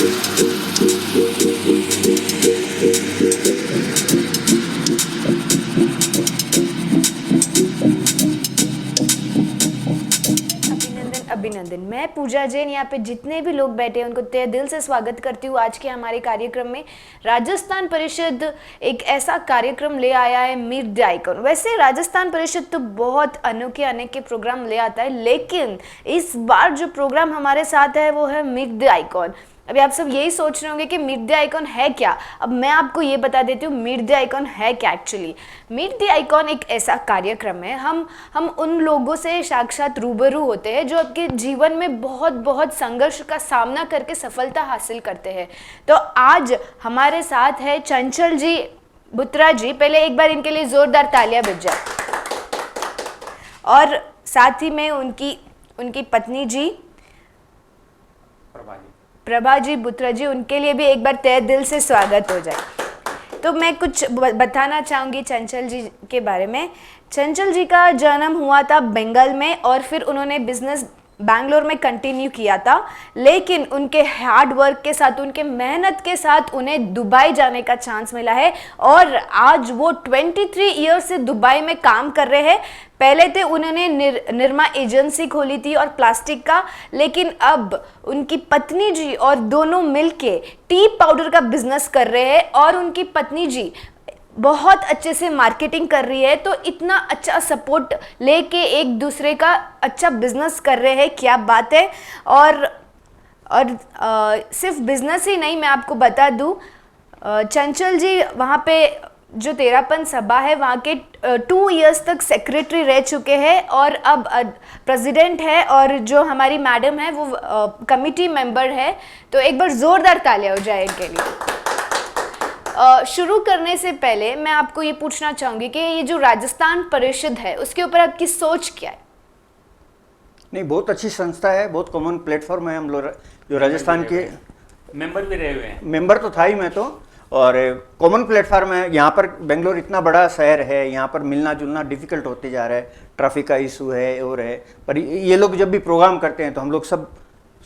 अभिनंदन। मैं पूजा जैन यहाँ पे जितने भी लोग बैठे हैं उनको तहे दिल से स्वागत करती हूँ आज के हमारे कार्यक्रम में। राजस्थान परिषद एक ऐसा कार्यक्रम ले आया है, मीट द आइकॉन। वैसे राजस्थान परिषद तो बहुत अनोखे प्रोग्राम ले आता है, लेकिन इस बार जो प्रोग्राम हमारे साथ है वो है मीट द आइकॉन। अभी आप सब यही सोच रहे होंगे कि मीट द आइकॉन है क्या। अब मैं आपको ये बता देती हूँ मीट द आइकॉन है क्या। एक्चुअली मीट द आइकॉन एक ऐसा कार्यक्रम है, हम उन लोगों से साक्षात रूबरू होते हैं जो आपके जीवन में बहुत संघर्ष का सामना करके सफलता हासिल करते हैं। तो आज हमारे साथ है चंचल जी बुत्रा जी। पहले एक बार इनके लिए जोरदार तालियां बज जाए। और साथ ही में उनकी पत्नी जी प्रभा जी बुत्रा जी, उनके लिए भी एक बार तहे दिल से स्वागत हो जाए। तो मैं कुछ बताना चाहूँगी चंचल जी के बारे में। चंचल जी का जन्म हुआ था बंगाल में और फिर उन्होंने बिजनेस बैंगलोर में कंटिन्यू किया था, लेकिन उनके हार्ड वर्क के साथ, उनके मेहनत के साथ उन्हें दुबई जाने का चांस मिला है और आज वो 23 ईयर से दुबई में काम कर रहे हैं। पहले तो उन्होंने निरमा एजेंसी खोली थी और प्लास्टिक का, लेकिन अब उनकी पत्नी जी और दोनों मिलके टी पाउडर का बिजनेस कर रहे हैं और उनकी पत्नी जी बहुत अच्छे से मार्केटिंग कर रही है। तो इतना अच्छा सपोर्ट लेके एक दूसरे का अच्छा बिजनेस कर रहे हैं, क्या बात है। और सिर्फ बिजनेस ही नहीं, मैं आपको बता दूं चंचल जी वहाँ पे जो तेरापन सभा है वहाँ के 2 इयर्स तक सेक्रेटरी रह चुके हैं और अब प्रेसिडेंट है और जो हमारी मैडम है वो कमिटी मेंबर है। तो एक बार जोरदार तालियां हो जाए इनके लिए। शुरू करने से पहले मैं आपको ये पूछना चाहूँगी कि ये जो राजस्थान परिषद है उसके ऊपर आपकी सोच क्या है? नहीं, बहुत अच्छी संस्था है, बहुत कॉमन प्लेटफॉर्म है। हम लोग जो राजस्थान के मेंबर भी रहे हुए हैं। मेंबर तो था ही मैं तो, और कॉमन प्लेटफॉर्म है। यहाँ पर बेंगलोर इतना बड़ा शहर है, यहाँ पर मिलना जुलना डिफ़िकल्ट होते जा रहा है, ट्रैफिक का इशू है और है। पर ये लोग जब भी प्रोग्राम करते हैं तो हम लोग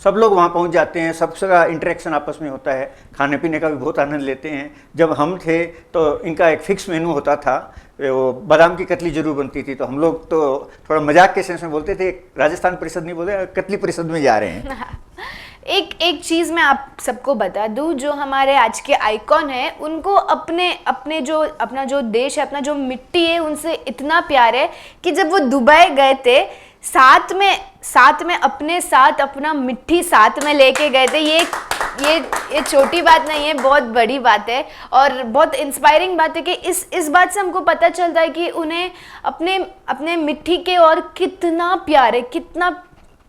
सब लोग वहाँ पहुँच जाते हैं, सबका इंटरेक्शन आपस में होता है, खाने पीने का भी बहुत आनंद लेते हैं। जब हम थे तो इनका एक फिक्स मेनू होता था, वो बादाम की कतली जरूर बनती थी। तो हम लोग तो थोड़ा मजाक के सेंस में बोलते थे, राजस्थान परिषद नहीं बोलते, कतली परिषद में जा रहे हैं। एक चीज़ मैं आप सबको बता दूं, जो हमारे आज के आइकॉन है उनको अपने जो अपना जो देश है, अपना जो मिट्टी है, उनसे इतना प्यार है कि जब वो दुबई गए थे साथ में अपने साथ अपना मिट्टी साथ में लेके गए थे। ये छोटी बात नहीं है, बहुत बड़ी बात है और बहुत इंस्पायरिंग बात है कि इस बात से हमको पता चलता है कि उन्हें अपने मिट्टी के और कितना प्यार है,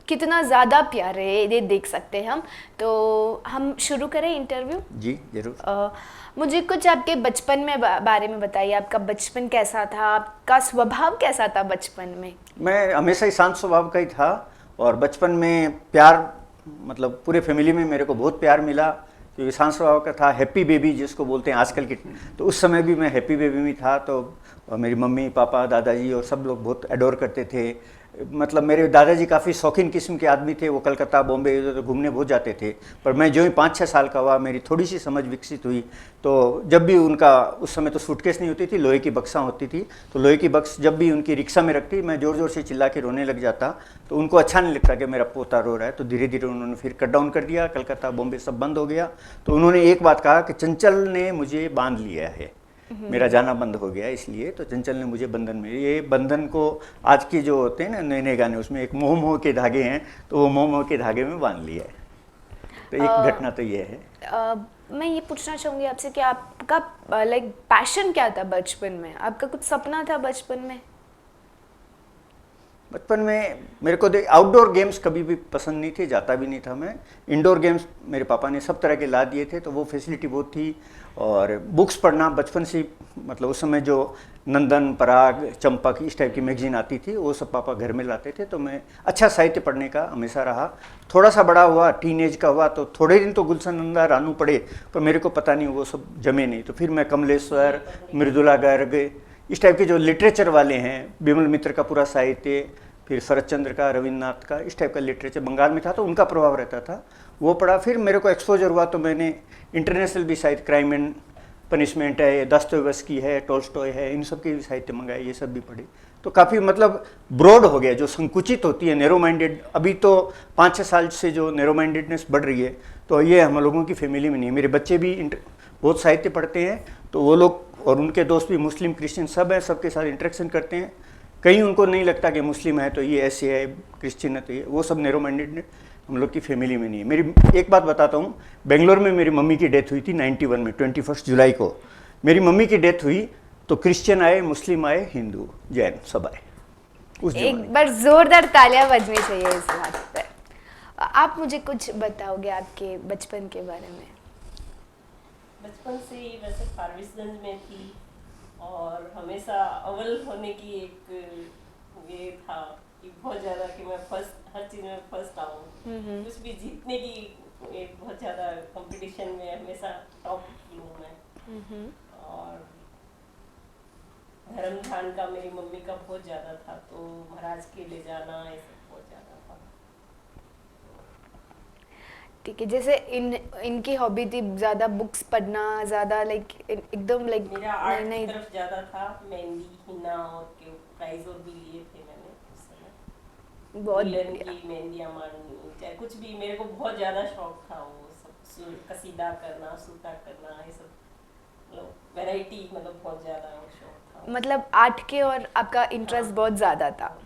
कितना ज़्यादा प्यार है, ये देख सकते हैं हम। तो हम शुरू करें इंटरव्यू? जी जरूर। मुझे कुछ आपके बचपन में बारे में बताइए। आपका बचपन कैसा था? आपका स्वभाव कैसा था बचपन में? मैं हमेशा ही शांत स्वभाव का ही था और बचपन में प्यार, मतलब पूरे फैमिली में मेरे को बहुत प्यार मिला क्योंकि शांत स्वभाव का था। हैप्पी बेबी जिसको बोलते हैं आजकल की, तो उस समय भी मैं हैप्पी बेबी में था। तो मेरी मम्मी पापा दादाजी और सब लोग बहुत एडोर करते थे। मतलब मेरे दादाजी काफ़ी शौकीन किस्म के आदमी थे, वो कलकत्ता बॉम्बे इधर घूमने बहुत जाते थे। पर मैं जो ही 5-6 साल का हुआ, मेरी थोड़ी सी समझ विकसित हुई, तो जब भी उनका, उस समय तो सूटकेस नहीं होती थी, लोहे की बक्सा होती थी, तो लोहे की बक्स जब भी उनकी रिक्शा में रखती, मैं ज़ोर ज़ोर से चिल्ला के रोने लग जाता। तो उनको अच्छा नहीं लगता कि मेरा पोता रो रहा है। तो धीरे धीरे उन्होंने फिर कट डाउन कर दिया, कलकत्ता बॉम्बे सब बंद हो गया। तो उन्होंने एक बात कहा कि चंचल ने मुझे बांध लिया है, मेरा जाना बंद हो गया, इसलिए तो चंचल ने मुझे बंधन में, ये बंधन को आज के जो होते हैं ना नए नए गाने, उसमें एक मोह मोह के धागे हैं, तो वो मोह मोह के धागे में बांध लिया है। तो एक घटना तो ये है। मैं ये पूछना चाहूँगी आपसे कि आपका पैशन क्या था बचपन में? आपका कुछ सपना था बचपन में? बचपन में मेरे को आउटडोर गेम्स कभी भी पसंद नहीं थे, जाता भी नहीं था मैं। इंडोर गेम्स मेरे पापा ने सब तरह के ला दिए थे, तो वो फैसिलिटी बहुत थी। और बुक्स पढ़ना बचपन से, मतलब उस समय जो नंदन, पराग, चंपक इस टाइप की मैगजीन आती थी, वो सब पापा घर में लाते थे। तो मैं अच्छा साहित्य पढ़ने का हमेशा रहा। थोड़ा सा बड़ा हुआ, टीनेज का हुआ, तो थोड़े दिन तो गुलशन नंदा, रानू पढ़े, पर मेरे को पता नहीं, वो सब जमे नहीं। तो फिर मैं कमलेश्वर, मृदुला गर्ग, इस टाइप के जो लिटरेचर वाले हैं, बिमल मित्र का पूरा साहित्य, फिर शरद चंद्र का, रविन्द्रनाथ का, इस टाइप का लिटरेचर बंगाल में था, तो उनका प्रभाव रहता था। वो पढ़ा। फिर मेरे को एक्सपोजर हुआ तो मैंने इंटरनेशनल भी साहित्य, क्राइम एंड पनिशमेंट है, दस्तोयेवस्की है, टोल्स्टॉय है, इन सब के भी साहित्य मंगाए, ये सब भी पढ़े। तो काफ़ी मतलब ब्रॉड हो गया, जो संकुचित होती है नैरो माइंडेड। अभी तो 5-6 साल से जो नैरो माइंडेडनेस बढ़ रही है, तो ये हम लोगों की फैमिली में नहीं है। मेरे बच्चे भी बहुत साहित्य पढ़ते हैं, तो वो लोग और उनके दोस्त भी मुस्लिम क्रिश्चियन सब हैं, सबके साथ इंटरेक्शन करते हैं। कहीं उनको नहीं लगता कि मुस्लिम है तो ये ऐसे है, क्रिश्चियन है तो ये, वो सब नैरो माइंडेड हम लोग की फैमिली में नहीं है। मेरी एक बात बताता हूँ, बेंगलोर में मेरी मम्मी की डेथ हुई थी 91 में, 21 जुलाई को मेरी मम्मी की डेथ हुई। तो क्रिश्चियन आए, मुस्लिम आए, हिंदू, जैन सब आए उस जमाने में। एक बार जोरदार तालियां बजनी चाहिए इस बात पे। आप मुझे कुछ बताओगे आपके बचपन के बारे में? बचपन से ही वैसे फारबिसगंज में थी और हमेशा अव्वल होने की एक ये था कि बहुत ज़्यादा कि मैं फर्स्ट, हर चीज़ में फर्स्ट आऊँ, कुछ भी जीतने की एक बहुत ज़्यादा कंपटीशन में हमेशा टॉप की हूँ मैं। और धर्म ध्यान का मेरी मम्मी का बहुत ज़्यादा था, तो महाराज के ले जाना ये सब बहुत ज़्यादा था। ठीक है, जैसे इनकी हॉबी थी ज़्यादा बुक्स पढ़ना, ज़्यादा लाइक एकदम लाइक मेरा आर्ट की तरफ ज़्यादा था, मेहंदी, हिना और के प्राइज और भी लिए थे मैंने उस समय। बहुत की मेहंदियाँ मारनी, चाहे कुछ भी, मेरे को बहुत ज़्यादा शौक था वो सब, कसीदा करना, सूता करना, ये सब मतलब वैरायटी, मतलब बहुत ज़्यादा शौक था। मतलब आर्ट के और आपका इंटरेस्ट बहुत ज़्यादा था।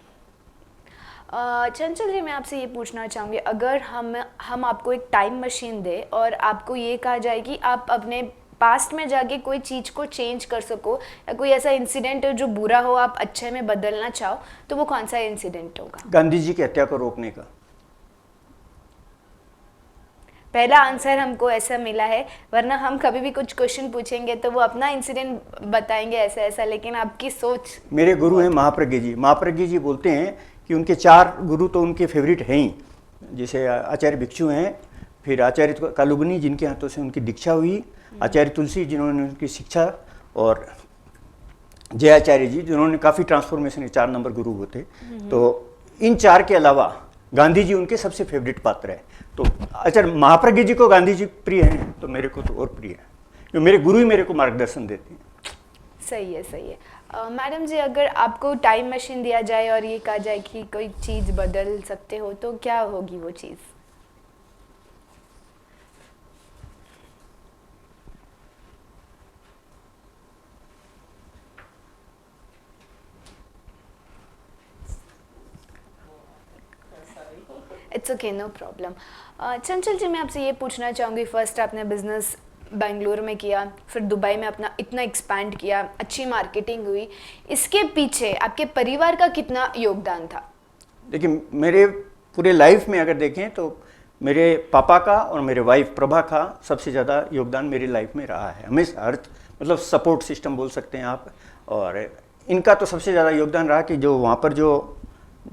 चंचल जी, मैं आपसे ये पूछना चाहूँगी, अगर हम आपको एक टाइम मशीन दे और आपको ये कहा जाए कि आप अपने पास्ट में जाके कोई चीज़ को चेंज कर सको, या कोई ऐसा इंसिडेंट जो बुरा हो आप अच्छे में बदलना चाहो, तो वो कौन सा इंसिडेंट होगा? गांधी जी की हत्या को रोकने का। पहला आंसर हमको ऐसा मिला है, वरना हम कभी भी कुछ क्वेश्चन पूछेंगे तो वो अपना इंसिडेंट बताएंगे ऐसा ऐसा, लेकिन आपकी सोच। मेरे गुरु हैं महाप्रज्ञ जी। महाप्रज्ञ जी बोलते हैं कि उनके 4 गुरु तो उनके फेवरेट हैं ही, जैसे आचार्य भिक्षु हैं, फिर आचार्य कालुगनी जिनके हाथों से उनकी दीक्षा हुई, आचार्य तुलसी जिन्होंने उनकी शिक्षा, और जयाचार्य जी जिन्होंने काफ़ी ट्रांसफॉर्मेशन, 4 नंबर गुरु वो थे। तो इन 4 के अलावा गांधी जी उनके सबसे फेवरेट पात्र है। तो आचार्य महाप्रज्ञ जी को गांधी जी प्रिय हैं, तो मेरे को तो और प्रिय है, क्योंकि मेरे गुरु ही मेरे को मार्गदर्शन देते हैं। सही है, सही है। मैडम जी, अगर आपको टाइम मशीन दिया जाए और ये कहा जाए कि कोई चीज़ बदल सकते हो, तो क्या होगी वो चीज़? It's okay, no problem. Chanchal ji, मैं आपसे ये पूछना चाहूँगी, फर्स्ट आपने बिजनेस बेंगलुरु में किया, फिर दुबई में अपना इतना एक्सपैंड किया, अच्छी मार्केटिंग हुई, इसके पीछे आपके परिवार का कितना योगदान था? देखिए, मेरे पूरे लाइफ में अगर देखें तो मेरे पापा का और मेरे वाइफ प्रभा का सबसे ज़्यादा योगदान मेरी लाइफ में रहा है हमेशा। अर्थ मतलब सपोर्ट सिस्टम बोल सकते हैं आप। और इनका तो सबसे ज़्यादा योगदान रहा कि जो वहाँ पर जो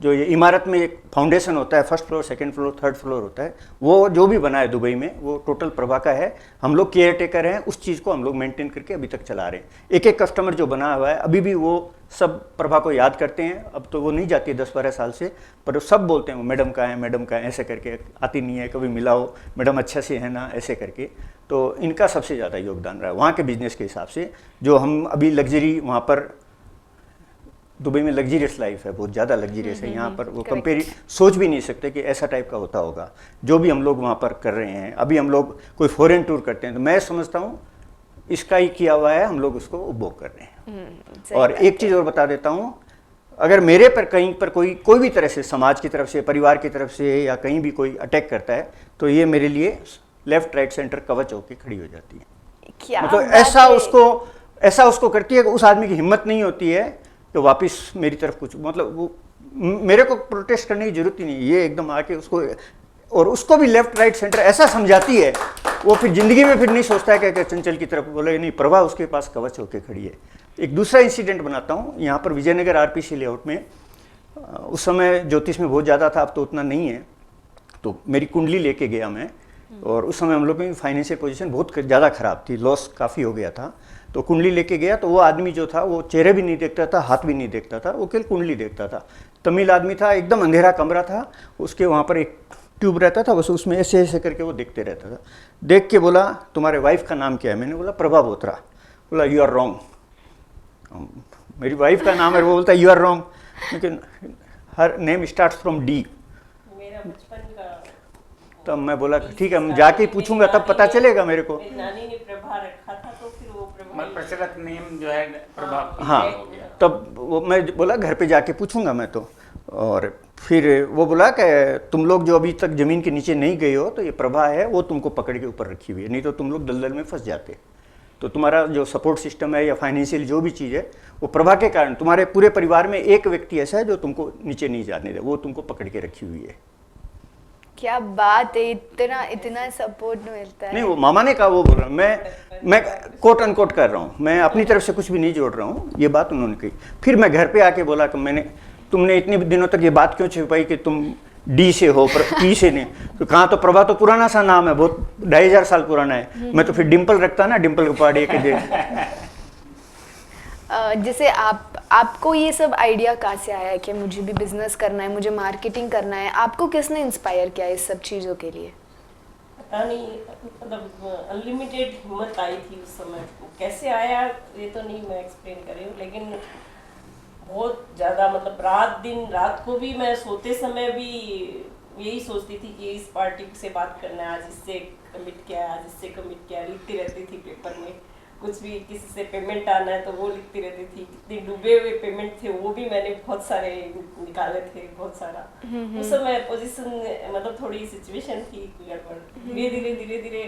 ये इमारत में एक फाउंडेशन होता है, first floor, second floor, third floor होता है, वो जो भी बना है दुबई में वो टोटल प्रभा का है। हम लोग केयर टेकर हैं, उस चीज़ को हम लोग मेंटेन करके अभी तक चला रहे हैं। एक एक कस्टमर जो बना हुआ है अभी भी वो सब प्रभा को याद करते हैं। अब तो वो नहीं जाती 10-12 साल से, पर सब बोलते हैं वो मैडम का है, मैडम का है, ऐसे करके। आती नहीं है, कभी मिलाओ, मैडम अच्छा से है ना, ऐसे करके। तो इनका सबसे ज़्यादा योगदान रहा है वहाँ के बिजनेस के हिसाब से। जो हम अभी लग्जरी वहाँ पर दुबई में लग्जरियस लाइफ है, बहुत ज़्यादा लग्जरियस है। यहाँ पर वो कंपेयर सोच भी नहीं सकते कि ऐसा टाइप का होता होगा जो भी हम लोग वहाँ पर कर रहे हैं। अभी हम लोग कोई फॉरेन टूर करते हैं तो मैं समझता हूँ इसका ही किया हुआ है, हम लोग उसको उपभोग कर रहे हैं। और एक चीज़ और बता देता हूँ, अगर मेरे पर कहीं पर कोई भी तरह से समाज की तरफ से, परिवार की तरफ से या कहीं भी कोई अटैक करता है तो ये मेरे लिए लेफ्ट राइट सेंटर कवच होकर खड़ी हो जाती है। क्या मतलब ऐसा उसको करती है कि उस आदमी की हिम्मत नहीं होती है तो वापस मेरी तरफ कुछ, मतलब वो मेरे को प्रोटेस्ट करने की जरूरत ही नहीं, ये एकदम आके उसको, और उसको भी लेफ्ट राइट सेंटर ऐसा समझाती है, वो फिर जिंदगी में फिर नहीं सोचता है कि चंचल की तरफ बोले, नहीं, प्रभा उसके पास कवच होके खड़ी है। एक दूसरा इंसिडेंट बनाता हूँ, यहाँ पर विजयनगर आरपीसी लेआउट में उस समय ज्योतिष में बहुत ज़्यादा था, अब तो उतना नहीं है। तो मेरी कुंडली लेके गया मैं, और उस समय हम लोग की फाइनेंशियल पोजीशन बहुत ज़्यादा ख़राब थी, लॉस काफ़ी हो गया था। तो कुंडली लेके गया तो वो आदमी जो था वो चेहरे भी नहीं देखता था, हाथ भी नहीं देखता था, वो केवल कुंडली देखता था। तमिल आदमी था, एकदम अंधेरा कमरा था, उसके वहाँ पर एक ट्यूब रहता था, बस उसमें ऐसे ऐसे करके वो देखते रहता था। देख के बोला तुम्हारे वाइफ का नाम क्या है? मैंने बोला प्रभा बोत्रा। बोला यू आर रॉन्ग, मेरी वाइफ का नाम है। वो बोलता यू आर रॉन्ग, लेकिन her name starts from D. मेरा बचपन का तब मैं बोला ठीक है, हम जाके पूछूंगा तब पता चलेगा मेरे को। मेरी नानी ने प्रभा रखा था, तो फिर वो प्रभा मतलब प्रचलित नेम जो है प्रभाव हाँ, हो गया। तब वो मैं बोला घर पे जाके पूछूंगा मैं तो। और फिर वो बोला कि तुम लोग जो अभी तक ज़मीन के नीचे नहीं गए हो, तो ये प्रभा है वो तुमको पकड़ के ऊपर रखी हुई है, नहीं तो तुम लोग दलदल में फंस जाते। तो तुम्हारा जो सपोर्ट सिस्टम है या फाइनेंशियल जो भी चीज़ है, वो प्रभा के कारण तुम्हारे पूरे परिवार में एक व्यक्ति ऐसा है जो तुमको नीचे नहीं जाने दे, वो तुमको पकड़ के रखी हुई है। क्या बात है, इतना इतना सपोर्ट मिलता है। नहीं, वो मामा ने कहा, वो बोल रहा हूँ मैं कोट अनकोट कर रहा हूँ, मैं अपनी तरफ से कुछ भी नहीं जोड़ रहा हूँ, ये बात उन्होंने कही। फिर मैं घर पे आके बोला कि तुमने इतने दिनों तक ये बात क्यों छिपाई कि तुम डी से हो टी से नहीं? तो कहाँ, तो प्रभा तो पुराना सा नाम है, बहुत 2500 साल पुराना है। मैं तो फिर डिम्पल रखता ना, डिम्पल को पाड़ी के दे। जैसे आपको ये सब आइडिया कहाँ से आया है कि मुझे भी बिजनेस करना है, मुझे मार्केटिंग करना है? आपको किसने इंस्पायर किया इस सब चीज़ों के लिए? पता नहीं, मतलब अनलिमिटेड हिम्मत आई थी उस समय। कैसे आया ये तो नहीं मैं एक्सप्लेन कर रही हूँ, लेकिन बहुत ज़्यादा, मतलब रात को भी मैं सोते समय भी यही सोचती थी कि इस पार्टी से बात करना है, आज इससे कमिट किया है, आज इससे कमिट किया है, लिखती रहती थी पेपर में। कुछ भी किसी से पेमेंट आना है तो वो लिखती रहती थी। कितने डूबे हुए पेमेंट थे वो भी मैंने बहुत सारे निकाले थे, बहुत सारा। उस समय पोजीशन, मतलब थोड़ी सिचुएशन थी गड़बड़। धीरे धीरे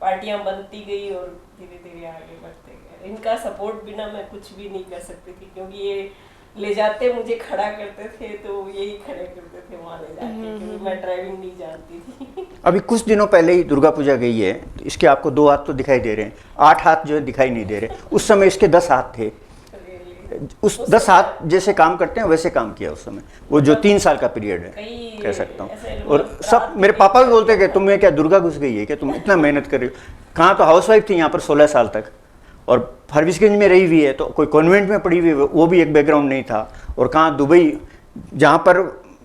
पार्टियां बनती गई और धीरे धीरे आगे बढ़ते गए। इनका सपोर्ट बिना मैं कुछ भी नहीं कर सकती थी, क्योंकि ये ले जाते मुझे खड़ा करते थे, तो यही खड़े करते थे वहाँ ले जाके, क्योंकि मैं ड्राइविंग नहीं जानती थी। अभी कुछ दिनों पहले ही दुर्गा पूजा गई है, तो इसके आपको 2 हाथ तो दिखाई दे रहे हैं, 8 हाथ जो है दिखाई नहीं दे रहे। उस समय इसके 10 हाथ थे। उस 10 हाथ जैसे काम करते हैं वैसे काम किया उस समय, वो जो 3 साल का पीरियड है कह सकता हूँ। और सब मेरे पापा भी बोलते कि तुम्हें क्या दुर्गा घुस गई है, क्या तुम इतना मेहनत कर रही हो? कहाँ, तो हाउसवाइफ थी यहाँ पर 16 साल तक, और फारबिसगंज में रही हुई है, तो कोई कॉन्वेंट में पढ़ी हुई है, वो भी एक बैकग्राउंड नहीं था। और कहाँ दुबई, जहाँ पर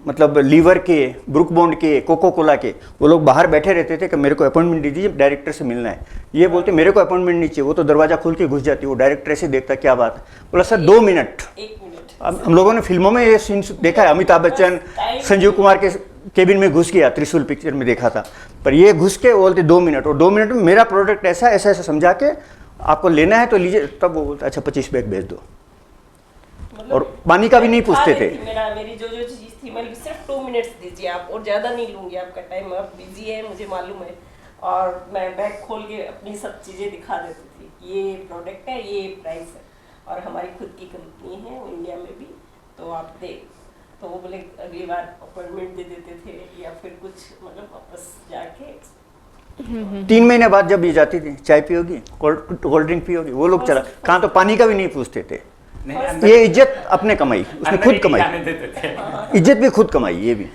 मतलब लीवर के, ब्रुक बॉन्ड के, कोको कोला के, वो लोग बाहर बैठे रहते थे कि मेरे को अपॉइंटमेंट दीजिए, डायरेक्टर से मिलना है। ये बोलते मेरे को अपॉइंटमेंट नहीं चाहिए, वो तो दरवाजा खोल के घुस जाती, वो डायरेक्टर ऐसे देखता क्या बात है। बोला सर 2 मिनट। 1 मिनट। अब हम लोगों ने फिल्मों में ये सीन देखा है, अमिताभ बच्चन संजीव कुमार के केबिन में घुस गया, त्रिशूल पिक्चर में देखा था, पर ये घुस के बोलते 2 मिनट, और 2 मिनट में मेरा प्रोडक्ट ऐसा ऐसा ऐसा समझा के आपको लेना है तो लीजिए। तब वो बोलता अच्छा 25 बैग भेज दो, और पानी का भी नहीं पूछते थे। मेरी जो चीज थी, मैं सिर्फ 2 मिनट्स दीजिए आप, और ज्यादा नहीं लूंगी आपका टाइम, आप बिजी है मुझे मालूम है। और मैं बैग खोल के अपनी सब चीजें दिखा देती थी, ये प्रोडक्ट है, ये प्राइस है, और हमारी खुद की कंपनी है इंडिया में भी, तो आप देख। तो वो बोले अगली बार अपॉइंटमेंट दे देते थे, या फिर कुछ मतलब वापस जाके 3 महीने बाद जब ये जाती थी, चाय पियोगी, कोल्ड ड्रिंक पियोगी, वो लोग चला, कहाँ तो पानी का भी नहीं पूछते थे। ये इज्जत अपने कमाई, उसने खुद कमाई, इज्जत भी खुद कमाई। ये भी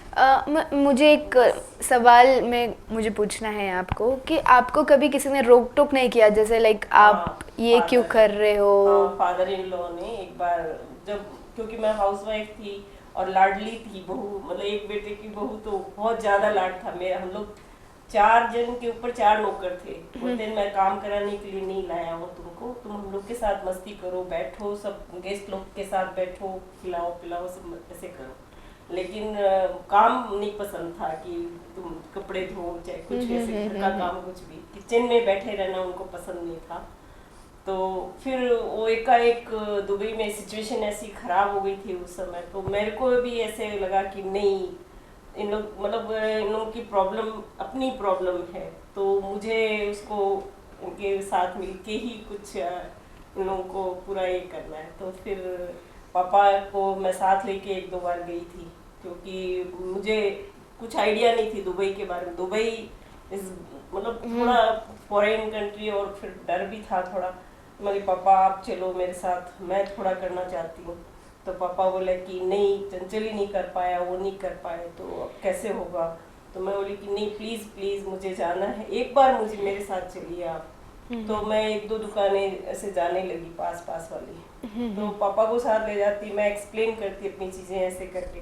मुझे एक सवाल में मुझे पूछना है आपको कि आपको कभी किसी ने रोक टोक नहीं किया, जैसे लाइक आप ये क्यों कर रहे हो? फादर इन लॉ ने एक बार, जब, क्योंकि मैं हाउसवाइफ थी और लाडली थी बहू, मतलब एक बेटे की बहू, तो बहुत ज्यादा लाड था मेरा। हम लोग 4 जन के ऊपर 4 नौकर थे। बोलते मैं काम कराने के लिए नहीं लाया हूँ तुमको, तुम हम लोग के साथ मस्ती करो, बैठो, सब गेस्ट लोग के साथ बैठो, खिलाओ पिलाओ, सब ऐसे करो। लेकिन काम नहीं पसंद था कि तुम कपड़े धो, चाहे कुछ ऐसे घर का काम, कुछ भी किचन में बैठे रहना उनको पसंद नहीं था। तो फिर वो एकाएक दुबई में सिचुएशन ऐसी खराब हो गई थी उस समय, तो मेरे को भी ऐसे लगा कि नहीं, इन लोग, मतलब इन लोगों की प्रॉब्लम अपनी प्रॉब्लम है, तो मुझे उसको उनके साथ मिलके ही कुछ इन लोगों को पूरा ये करना है। तो फिर पापा को मैं साथ लेके 1-2 बार गई थी, क्योंकि मुझे कुछ आइडिया नहीं थी दुबई के बारे में। दुबई इस मतलब थोड़ा फॉरेन कंट्री, और फिर डर भी था थोड़ा। मेरे पापा आप चलो मेरे साथ, मैं थोड़ा करना चाहती हूँ। तो पापा बोले कि नहीं, चंचल ही नहीं कर पाया, वो नहीं कर पाए, तो अब कैसे होगा? तो मैं बोली कि नहीं, प्लीज़ प्लीज़ मुझे जाना है, एक बार मुझे मेरे साथ चलिए आप। तो मैं 1-2 दुकानें ऐसे जाने लगी पास वाली, तो पापा को साथ ले जाती, मैं एक्सप्लेन करती अपनी चीज़ें ऐसे करके।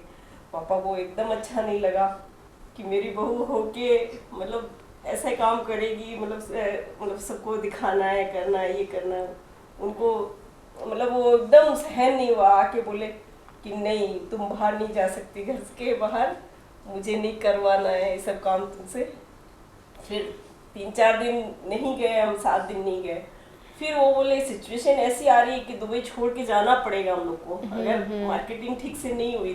पापा को एकदम अच्छा नहीं लगा, कि मेरी बहू होके मतलब ऐसे काम करेगी, मतलब सबको दिखाना है, करना है, ये करना है। उनको मतलब वो एकदम सहन नहीं हुआ, आके बोले कि नहीं तुम बाहर नहीं जा सकती, घर के बाहर मुझे नहीं करवाना है ये सब काम तुमसे। फिर 3-4 दिन नहीं गए हम, 7 दिन नहीं गए। फिर वो बोले सिचुएशन ऐसी आ रही है कि दुबई छोड़ के जाना पड़ेगा हम लोग को, अगर मार्केटिंग ठीक से नहीं हुई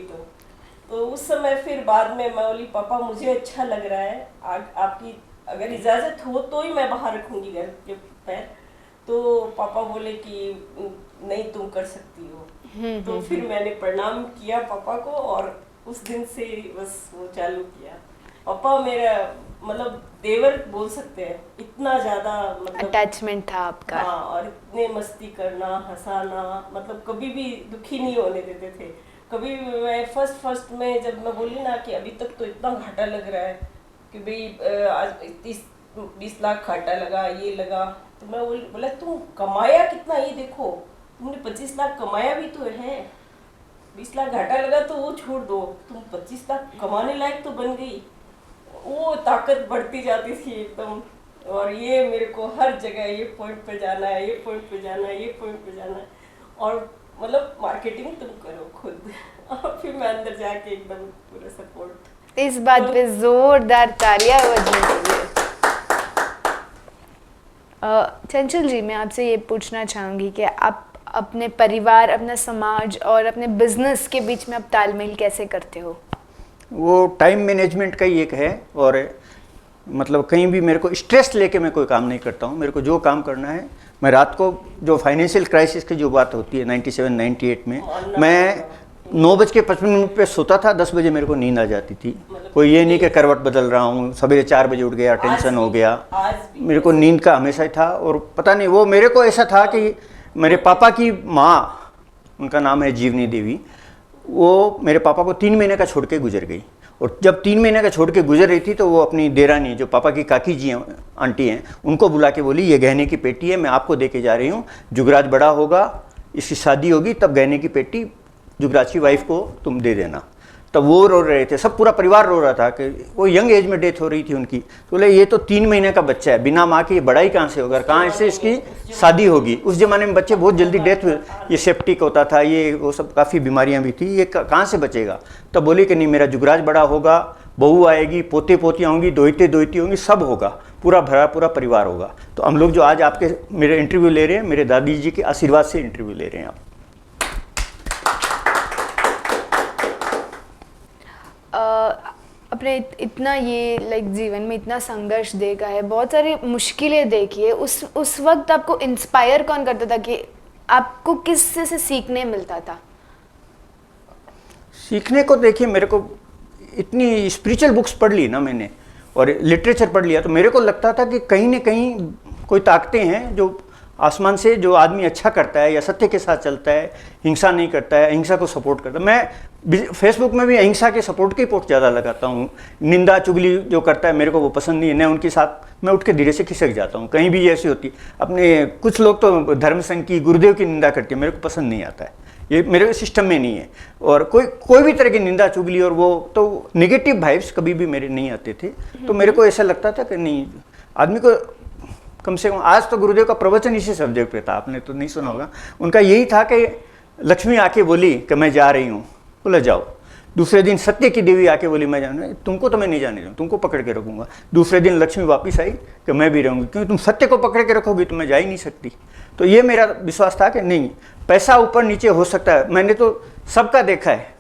तो उस समय फिर बाद में मैं बोली पापा मुझे अच्छा लग रहा है, आपकी अगर इजाज़त हो तो ही मैं बाहर रखूँगी घर के पैर। तो पापा बोले कि नहीं तुम कर सकती हो। तो फिर मैंने प्रणाम किया पापा को और उस दिन से बस वो चालू किया। पापा मेरा मतलब देवर बोल सकते हैं, इतना ज़्यादा मतलब अटैचमेंट था आपका। हाँ, और इतने मस्ती करना, हंसाना, मतलब कभी भी दुखी नहीं होने देते थे। कभी मैं फर्स्ट में जब मैं बोली ना कि अभी तक तो इतना घाटा लग रहा है कि भाई आज 30-20 लाख घाटा लगा, ये लगा, तो मैं बोला तुम कमाया कितना ये देखो, तुमने 25 लाख कमाया भी तो है, 20 लाख घाटा लगा तो वो छोड़ दो, तुम 25 लाख कमाने लायक तो बन गई। वो ताकत बढ़ती जाती थी एकदम। और ये मेरे को हर जगह ये पॉइंट पे जाना है, ये पॉइंट पे जाना है, ये पॉइंट पे जाना है, और मतलब मार्केटिंग तुम करो खुद। और फिर मैं अंदर जाके एकदम पूरा सपोर्ट। इस बात पे जोरदार तालियां बजनी चाहिए। चंचल जी, मैं आपसे ये पूछना चाहूँगी कि आप अपने परिवार, अपना समाज और अपने बिजनेस के बीच में आप तालमेल कैसे करते हो? वो टाइम मैनेजमेंट का ही एक है, और मतलब कहीं भी मेरे को स्ट्रेस लेके मैं कोई काम नहीं करता हूँ। मेरे को जो काम करना है, मैं रात को जो फाइनेंशियल क्राइसिस की जो बात होती है 97-98 में, मैं 9:55 पे सोता था, 10 बजे मेरे को नींद आ जाती थी। कोई ये नहीं कि करवट बदल रहा हूँ, सवेरे 4 बजे उठ गया, टेंशन हो गया, मेरे को नींद का हमेशा ही था। और पता नहीं वो मेरे को ऐसा था कि मेरे पापा की माँ, उनका नाम है जीवनी देवी, वो मेरे पापा को 3 महीने का छोड़ के गुजर गई। और जब 3 महीने का छोड़ के गुजर रही थी तो वो अपनी देरानी, जो पापा की काकी जी हैं, आंटी हैं, उनको बुला के बोली ये गहने की पेटी है, मैं आपको दे के जा रही हूँ, जुगराज बड़ा होगा, इसकी शादी होगी, तब गहने की पेटी जुगराज की वाइफ को तुम दे देना। तब वो रो रहे थे, सब पूरा परिवार रो रहा था कि वो यंग एज में डेथ हो रही थी उनकी। तो बोले ये तो 3 महीने का बच्चा है, बिना माँ के ये बड़ा ही कहाँ से होगा, कहाँ से इसकी शादी होगी। उस जमाने में बच्चे बहुत जल्दी डेथ हुए, ये सेप्टिक होता था, ये वो सब काफ़ी बीमारियाँ भी थी, ये कहाँ से बचेगा। तब बोली कि नहीं, मेरा जुगराज बड़ा होगा, बहू आएगी, पोते पोतियाँ होंगी, दोहिते दोहिती होंगी, सब होगा, पूरा भरा पूरा परिवार होगा। तो हम लोग जो आज आपके मेरे इंटरव्यू ले रहे हैं, मेरे दादी जी के आशीर्वाद से इंटरव्यू ले रहे हैं आप। अपने इतना ये लाइक जीवन में इतना संघर्ष देखा है, बहुत सारी मुश्किलें देखी है, उस वक्त आपको इंस्पायर कौन करता था कि आपको किससे से सीखने मिलता था? सीखने को देखिए, मेरे को इतनी स्पिरिचुअल बुक्स पढ़ ली ना मैंने, और लिटरेचर पढ़ लिया, तो मेरे को लगता था कि कहीं ना कहीं कोई ताकतें हैं जो आसमान से, जो आदमी अच्छा करता है या सत्य के साथ चलता है, हिंसा नहीं करता है, अहिंसा को सपोर्ट करता है। मैं फेसबुक में भी अहिंसा के सपोर्ट के पोस्ट ज़्यादा लगाता हूँ। निंदा चुगली जो करता है मेरे को वो पसंद नहीं है, न उनके साथ मैं उठ के धीरे से खिसक जाता हूँ। कहीं भी ऐसी होती अपने, कुछ लोग तो धर्म संघ की, गुरुदेव की निंदा करते हैं, मेरे को पसंद नहीं आता है, ये मेरे सिस्टम में नहीं है। और कोई भी तरह की निंदा चुगली और वो तो नेगेटिव वाइब्स कभी भी मेरे नहीं आते थे। तो मेरे को ऐसा लगता था कि नहीं, आदमी को कम से कम, आज तो गुरुदेव का प्रवचन इसी सब्जेक्ट पे था, आपने तो नहीं सुना होगा। उनका यही था कि लक्ष्मी आके बोली कि मैं जा रही हूँ, बोला जाओ। दूसरे दिन सत्य की देवी आके बोली मैं जाना, तुमको तो मैं नहीं जाने दूँ, तुमको पकड़ के रखूँगा। दूसरे दिन लक्ष्मी वापस आई कि मैं भी रहूँगी, क्योंकि तुम सत्य को पकड़ के रखोगी तो मैं जा ही नहीं सकती। तो ये मेरा विश्वास था कि नहीं, पैसा ऊपर नीचे हो सकता है। मैंने तो सबका देखा है,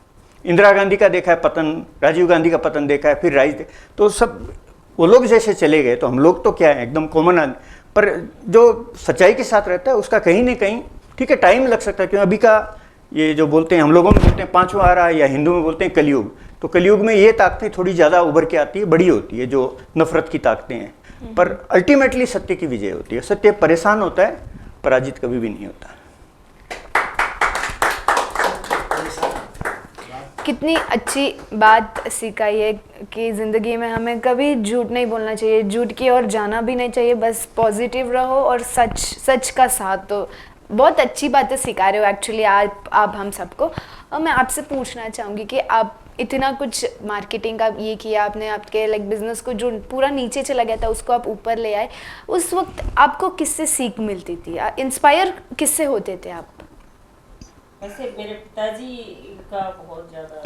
इंदिरा गांधी का देखा है पतन, राजीव गांधी का पतन देखा है, फिर राइस, तो सब वो लोग जैसे चले गए, तो हम लोग तो क्या है, एकदम कॉमन आदमी। पर जो सच्चाई के साथ रहता है उसका कहीं ना कहीं, ठीक है, टाइम लग सकता है। क्योंकि अभी का ये जो बोलते हैं, हम लोगों में बोलते हैं पांचवा आ रहा है, या हिंदू में बोलते हैं कलयुग, तो कलयुग में ये ताकतें थोड़ी ज़्यादा उभर के आती है, बड़ी होती है, जो नफरत की ताकतें हैं। पर अल्टीमेटली सत्य की विजय होती है। सत्य परेशान होता है, पराजित कभी भी नहीं होता। कितनी अच्छी बात सिखाई है कि ज़िंदगी में हमें कभी झूठ नहीं बोलना चाहिए, झूठ की ओर जाना भी नहीं चाहिए, बस पॉजिटिव रहो और सच का साथ दो। बहुत अच्छी बातें सिखा रहे हो एक्चुअली आप हम सबको। और मैं आपसे पूछना चाहूँगी कि आप इतना कुछ मार्केटिंग का ये किया आपने, आपके लाइक बिजनेस को जो पूरा नीचे चला गया था उसको आप ऊपर ले आए, उस वक्त आपको किससे सीख मिलती थी, इंस्पायर किससे होते थे आप? वैसे मेरे पिताजी का बहुत ज़्यादा,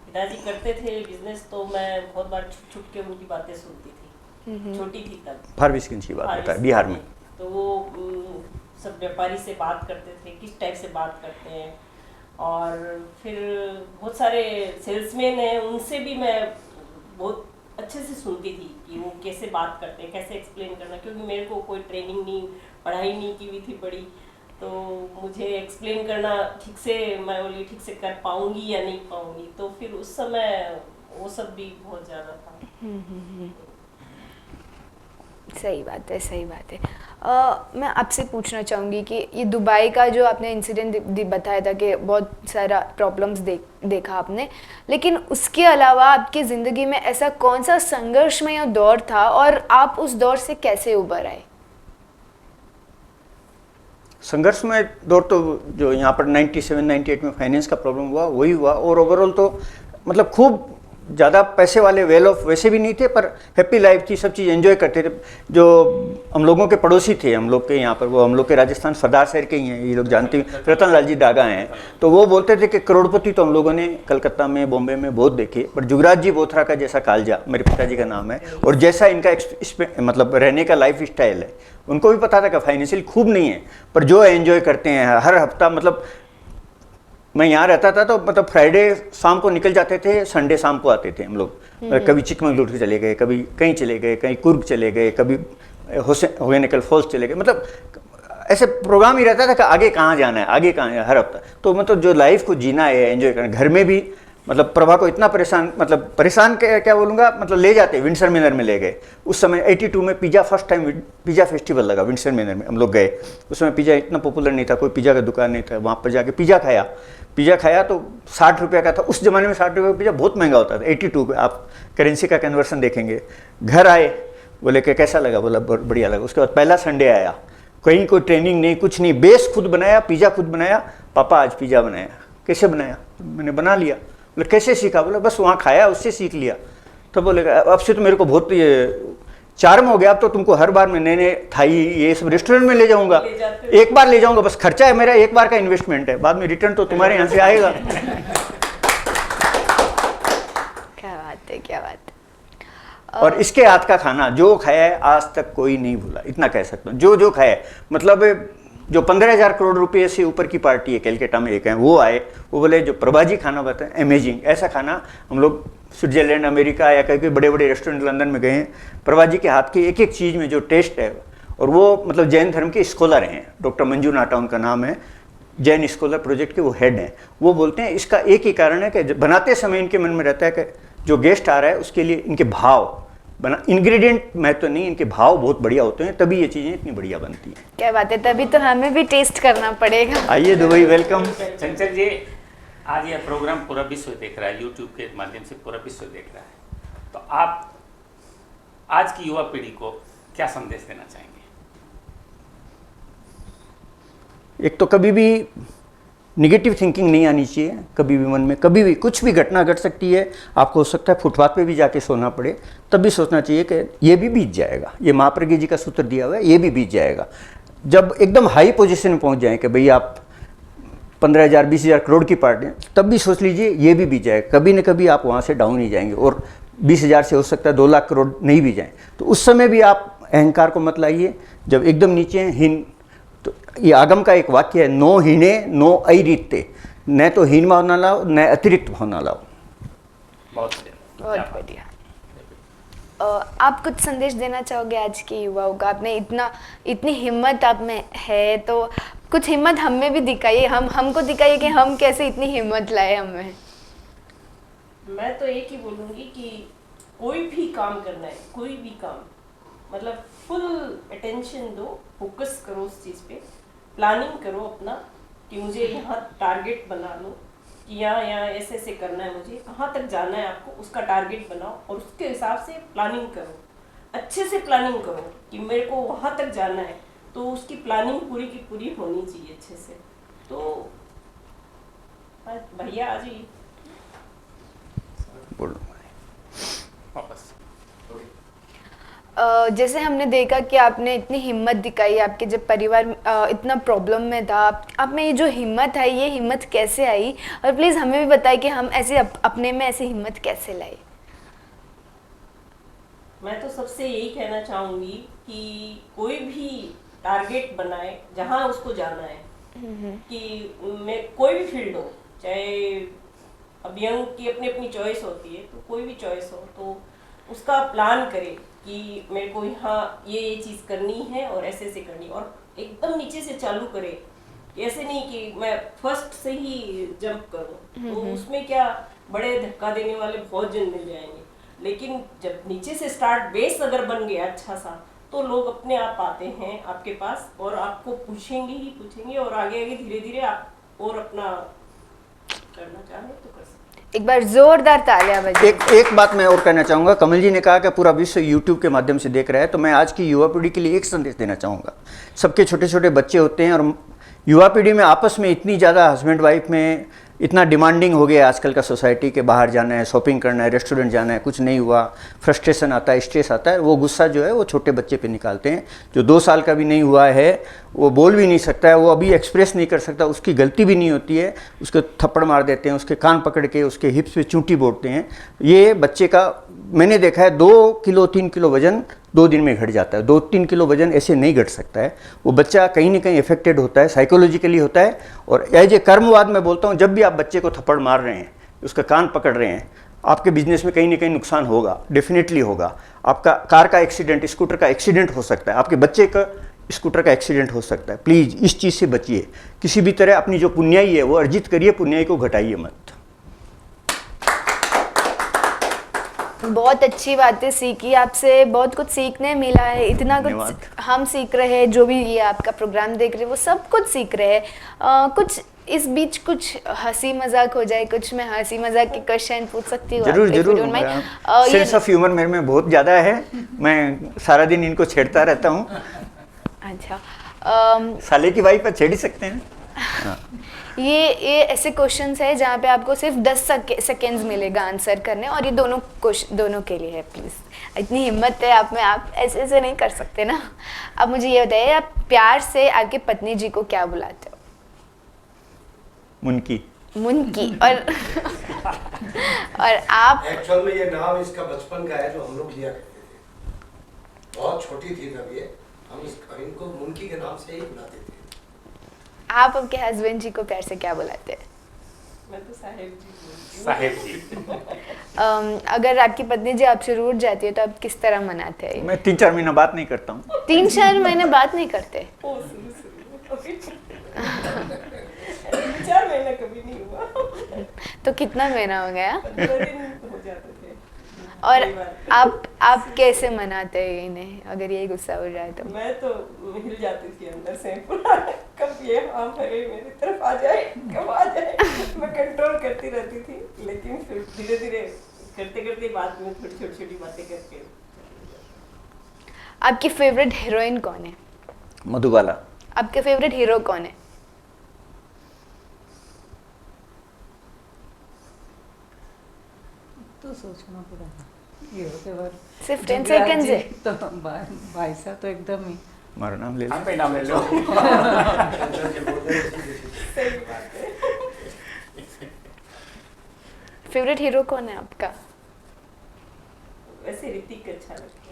पिताजी करते थे बिजनेस, तो मैं बहुत बार छुप छुप के उनकी बातें सुनती थी, छोटी थी तब। फारबिसगंज की बात होता है, बिहार में। तो वो सब व्यापारी से बात करते थे, किस टाइप से बात करते हैं, और फिर बहुत सारे सेल्समैन हैं, उनसे भी मैं बहुत अच्छे से सुनती थी कि वो कैसे बात करते हैं, कैसे एक्सप्लेन करना, क्योंकि मेरे को कोई ट्रेनिंग नहीं, पढ़ाई नहीं की हुई थी बड़ी, तो मुझे एक्सप्लेन करना ठीक से, मैं बोली ठीक से कर पाऊंगी या नहीं पाऊंगी, तो फिर उस समय वो सब भी बहुत ज़्यादा था। सही बात है, सही बात है। मैं आपसे पूछना चाहूँगी कि ये दुबई का जो आपने इंसिडेंट बताया था कि बहुत सारा प्रॉब्लम्स देखा आपने, लेकिन उसके अलावा आपकी ज़िंदगी में ऐसा कौन सा संघर्षमय दौर था और आप उस दौर से कैसे उबर आए? संघर्ष में दौर तो जो यहाँ पर 97-98 में फाइनेंस का प्रॉब्लम हुआ वही हुआ, और ओवरऑल तो मतलब खूब ज़्यादा पैसे वाले वेल ऑफ वैसे भी नहीं थे, पर हैप्पी लाइफ थी, सब चीज़ एंजॉय करते थे। जो हम लोगों के पड़ोसी थे हम लोग के यहाँ पर, वो हम लोग के राजस्थान सरदार शहर के ही हैं, ये लोग जानते हैं, रतन लाल जी डागा हैं, तो वो बोलते थे कि करोड़पति तो हम लोगों ने कलकत्ता में, बॉम्बे में बहुत देखे, पर जुगराज जी बोथरा का जैसा कालजा, मेरे पिताजी का नाम है, और जैसा इनका मतलब रहने का लाइफ स्टाइल है, उनको भी पता था कि फाइनेंशियल खूब नहीं है, पर जो एंजॉय करते हैं हर हफ्ता, मतलब मैं यहाँ रहता था तो मतलब फ्राइडे शाम को निकल जाते थे, संडे शाम को आते थे हम लोग, कभी चिकमंगलूर चले गए, कभी कहीं चले गए, कहीं कुर्ग चले गए, कभी होगेनिकल फॉल्स चले गए, मतलब ऐसे प्रोग्राम ही रहता था कि आगे कहाँ जाना है, आगे कहाँ है, हर हफ्ता। तो मतलब जो लाइफ को जीना है, एंजॉय करना, घर में भी मतलब प्रभा को इतना परेशान क्या बोलूँगा, मतलब ले जाते, विंडसर मैनर में ले गए। उस समय 82 में pizza first time pizza festival लगा विंडसर मैनर में, हम लोग गए। उस समय पिज़्ज़ा इतना पॉपुलर नहीं था, कोई पिज़्ज़ा का दुकान नहीं था, वहाँ पर जाके पिज़्ज़ा खाया तो 60 रुपये का था। उस ज़माने में 60 रुपये का पिज़्ज़ा बहुत महंगा होता था 82 पे, आप करेंसी का कन्वर्सन देखेंगे। घर आए, बोले कि कैसा लगा, बोला बढ़िया लगा। उसके बाद पहला संडे आया, कहीं कोई ट्रेनिंग नहीं, कुछ नहीं, बेस खुद बनाया, पिज़्ज़ा खुद बनाया। पापा आज पिज़्ज़ा बनाया, कैसे बनाया? मैंने बना लिया। बोले कैसे सीखा? बोला बस वहाँ खाया, उससे सीख लिया। तो बोले अब से तो मेरे को बहुत ये चार्म हो गया, अब तो तुमको हर बार मैं नए नए थाई ये सब रेस्टोरेंट में ले जाऊंगा, एक बार ले जाऊंगा, बस खर्चा है मेरा, एक बार का इन्वेस्टमेंट है, बाद में रिटर्न तो तुम्हारे यहाँ से आएगा। क्या बात है, क्या बात है। और इसके हाथ का खाना जो खाया है आज तक कोई नहीं भूला, इतना कह सकता हूँ। जो खाया है, मतलब जो 15,000 करोड़ रुपए से ऊपर की पार्टी है कैलकाटा में, एक है वो आए, वो बोले जो प्रभाजी खाना बताए अमेजिंग, ऐसा खाना हम लोग स्विट्जरलैंड, अमेरिका या कहीं बड़े बड़े रेस्टोरेंट लंदन में गए हैं, प्रभाजी के हाथ की एक एक चीज़ में जो टेस्ट है। और वो मतलब जैन धर्म के स्कॉलर हैं, डॉक्टर मंजू नाटा उनका नाम है, जैन स्कॉलर प्रोजेक्ट के वो हेड हैं। वो बोलते हैं इसका एक ही कारण है कि बनाते समय इनके मन में रहता है कि जो गेस्ट आ रहा है उसके लिए इनके भाव इंग्रेडिएंट महत्व नहीं, इनके भाव बहुत बढ़िया होते हैं, तभी ये चीज़ें इतनी बढ़िया बनती हैं। क्या बात है, तभी तो हमें भी टेस्ट करना पड़ेगा। आइए दुबई, वेलकम। चंचल जी, आज यह प्रोग्राम पूरा विश्व देख रहा है, यूट्यूब के माध्यम से पूरा विश्व देख रहा है, तो आप आज की युवा पीढ़ी को क्या संदेश देना चाहेंगे? एक तो कभी भी निगेटिव थिंकिंग नहीं आनी चाहिए, कभी भी मन में, कभी भी कुछ भी घटना घट सकती है, आपको हो सकता है फुटपाथ पे भी जाके सोना पड़े, तब भी सोचना चाहिए कि ये भी बीत जाएगा। ये महाप्रज्ञ जी का सूत्र दिया हुआ है, ये भी बीत जाएगा। जब एकदम हाई पोजीशन में पहुंच जाएं कि भाई आप 15,000 20,000 करोड़ की पार्टी हैं, तब भी सोच लीजिए ये भी बीत जाएगा। कभी न कभी आप वहाँ से डाउन ही जाएंगे, और 20,000 से हो सकता है 2 लाख करोड़ नहीं भी जाएँ, तो उस समय भी आप अहंकार को मत लाइए। जब एकदम नीचे हीन, तो ये आगम का एक वाक्य है, नो हीने नो अरित्ते, न तो हीन भाव ना लाओ, न अतिरिक्त भाव ना लाओ। बहुत बढ़िया। आप कुछ संदेश देना चाहोगे आज के युवाओं का? आपने इतनी हिम्मत आप में है, तो कुछ हिम्मत हमें भी दिखाइए, हमको दिखाइए कि हम कैसे इतनी हिम्मत लाए हमें। मैं तो एक ही बोलूँगी कि कोई भी काम करना है, कोई भी काम, मतलब फुल अटेंशन दो, फोकस करो उस चीज़ पे, प्लानिंग करो अपना कि मुझे यहाँ टारगेट बना लो कि यहाँ ऐसे ऐसे करना है, मुझे कहाँ तक जाना है, आपको उसका टारगेट बनाओ और उसके हिसाब से प्लानिंग करो, अच्छे से प्लानिंग करो कि मेरे को वहाँ तक जाना है, तो उसकी प्लानिंग पूरी की पूरी होनी चाहिए अच्छे से। तो भैया आज ही बोल वापस जैसे हमने देखा कि आपने इतनी हिम्मत दिखाई, आपके जब परिवार इतना प्रॉब्लम में था, आप में ये जो हिम्मत है, ये हिम्मत कैसे आई? और प्लीज़ हमें भी बताइए कि हम ऐसे अपने में ऐसी हिम्मत कैसे लाए? मैं तो सबसे यही कहना चाहूंगी कि कोई भी टारगेट बनाए जहां उसको जाना है, कि मैं कोई भी फील्ड हो, चाहे अब यंग की अपनी अपनी चॉइस होती है, तो कोई भी चॉइस हो तो उसका प्लान करे कि मेरे को यहाँ ये चीज़ करनी है और ऐसे ऐसे करनी, और एकदम नीचे से चालू करे। ऐसे नहीं कि मैं फर्स्ट से ही जंप करूँ, तो उसमें क्या बड़े धक्का देने वाले बहुत जन मिल जाएंगे, लेकिन जब नीचे से स्टार्ट बेस अगर बन गया अच्छा सा, तो लोग अपने आप आते हैं आपके पास और आपको पूछेंगे ही पूछेंगे, और आगे आगे धीरे धीरे आप और अपना करना चाहें तो कर सकते। एक बार जोरदार तालियां बजाइए। एक बात मैं और कहना चाहूँगा, कमल जी ने कहा कि पूरा विश्व यूट्यूब के माध्यम से देख रहा है, तो मैं आज की युवा पीढ़ी के लिए एक संदेश देना चाहूँगा। सबके छोटे छोटे बच्चे होते हैं और युवा पीढ़ी में आपस में इतनी ज़्यादा हस्बैंड वाइफ में इतना डिमांडिंग हो गया आजकल का सोसाइटी के, बाहर जाना है, शॉपिंग करना है, रेस्टोरेंट जाना है, कुछ नहीं हुआ, फ्रस्ट्रेशन आता है, स्ट्रेस आता है, वो गुस्सा जो है वो छोटे बच्चे पे निकालते हैं। जो 2 साल का भी नहीं हुआ है, वो बोल भी नहीं सकता है, वो अभी एक्सप्रेस नहीं कर सकता, उसकी गलती भी नहीं होती है, उसको थप्पड़ मार देते हैं, उसके कान पकड़ के उसके हिप्स पे चूंटी बोलते हैं। ये बच्चे का मैंने देखा है 2 किलो 3 किलो वजन 2 दिन में घट जाता है। 2-3 किलो वजन ऐसे नहीं घट सकता है। वो बच्चा कहीं ना कहीं इफेक्टेड होता है, साइकोलॉजिकली होता है। और एज ए कर्मवाद मैं बोलता हूँ, जब भी आप बच्चे को थप्पड़ मार रहे हैं, उसका कान पकड़ रहे हैं, आपके बिजनेस में कहीं ना कहीं नुकसान होगा, डेफिनेटली होगा। आपका कार का एक्सीडेंट, स्कूटर का एक्सीडेंट हो सकता है, आपके बच्चे का स्कूटर का एक्सीडेंट हो सकता है। प्लीज़ इस चीज़ से बचिए। किसी भी तरह अपनी जो पुण्याई है वो अर्जित करिए, पुण्याई को घटाइए मत। बहुत अच्छी बातें सीखी आपसे, बहुत कुछ सीखने मिला है, इतना कुछ हम सीख रहे हैं, जो भी ये आपका प्रोग्राम देख रहे हैं वो सब कुछ सीख रहे हैं। कुछ इस बीच कुछ हंसी मजाक हो जाए, कुछ मैं हंसी मजाक के क्वेश्चन पूछ सकती हूँ? जरूर जरूर। सेंस ऑफ ह्यूमर मेरे में बहुत ज़्यादा है, मैं सारा दिन इनको छेड़ता रहता हूँ। अच्छा, साले की वाइफ पर छेड़ ही सकते हैं। हाँ। ये ऐसे क्वेश्चंस है जहाँ पे आपको सिर्फ 10 सेकेंड्स मिलेगा आंसर करने, और ये दोनों के लिए है। प्लीज़ इतनी हिम्मत है आप में, आप ऐसे ऐसे नहीं कर सकते ना। अब मुझे ये बताइए, आप प्यार से आपके पत्नी जी को क्या बुलाते हो? मुनकी। मुनकी। और आप? एक्चुअल में ये नाम इसका बचपन का है, जो हम लोग दिया करते थे। बहुत छोटी थी तब ये, हम इनको मुनकी के नाम से ही बुलाते थे। आप आपके हस्बैंड जी को प्यार से क्या बुलाते हैं? मैं तो साहेब जी। साहेब जी। अगर आपकी पत्नी जी आपसे रूठ जाती है तो आप किस तरह मनाते हैं? मैं 3-4 महीना बात नहीं करता हूँ। 3-4 महीने बात नहीं करते? ओ, ओके। 4 महीना कभी नहीं हुआ। तो कितना महीना हो गया? 15 दिन हो जाते थे। और आप कैसे मनाते हैं इन्हें, अगर ये गुस्सा हो जाए तो? मैं तो हिल जाती थी अंदर से पूरा, कब ये हाँ भरे मेरी तरफ आ जाए, कब आ जाए। मैं कंट्रोल करती रहती थी, लेकिन फिर धीरे धीरे करते करते बाद में थोड़ी छोटी छोटी बातें करके। आपकी फेवरेट हीरोइन कौन है? मधुबाला। आपके फेवरेट हीरो कौन है? तो सोचना पड़ेगा, ये होते बार सिर्फ 10 सेकंड्स है तो भाई साहब तो एकदम ही हमारा नाम ले लो। आप ही नाम ले लो। सही बात है। फेवरेट हीरो कौन है आपका? वैसे ऋतिक अच्छा लगता है।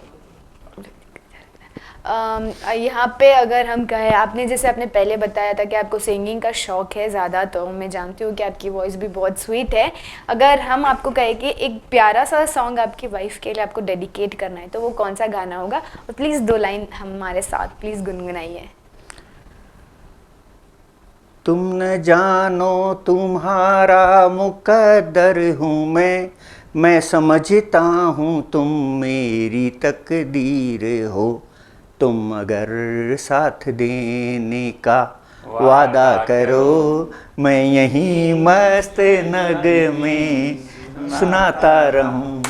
यहाँ पे अगर हम कहें, आपने जैसे आपने पहले बताया था कि आपको सिंगिंग का शौक है ज़्यादा, तो मैं जानती हूँ कि आपकी वॉइस भी बहुत स्वीट है। अगर हम आपको कहें कि एक प्यारा सा सॉन्ग आपकी वाइफ के लिए आपको डेडिकेट करना है, तो वो कौन सा गाना होगा? और प्लीज़ 2 लाइन हमारे साथ प्लीज़ गुनगुनाइए। तुम न जानो तुम्हारा मुकद्दर हूँ मैं समझता हूँ तुम मेरी तकदीर हो। तुम अगर साथ देने का वादा करो, मैं यहीं मस्त नग में सुनाता रहूं।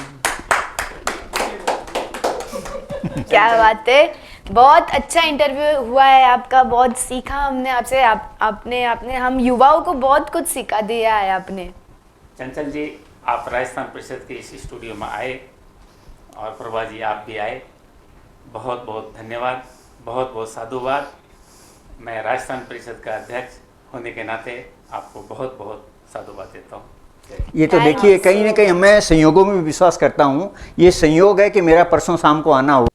क्या बात है, बहुत अच्छा इंटरव्यू हुआ है आपका, बहुत सीखा हमने आपसे। आपने हम युवाओं को बहुत कुछ सिखा दिया है आपने। चंचल जी, आप राजस्थान परिषद के इस स्टूडियो में आए और प्रभा जी आप भी आए, बहुत बहुत धन्यवाद, बहुत बहुत साधुवाद। मैं राजस्थान परिषद का अध्यक्ष होने के नाते आपको बहुत बहुत साधुवाद देता हूँ। ये तो Thank देखिए you कहीं ना so कहीं मैं संयोगों में विश्वास करता हूँ। ये संयोग है कि मेरा परसों शाम को आना हो।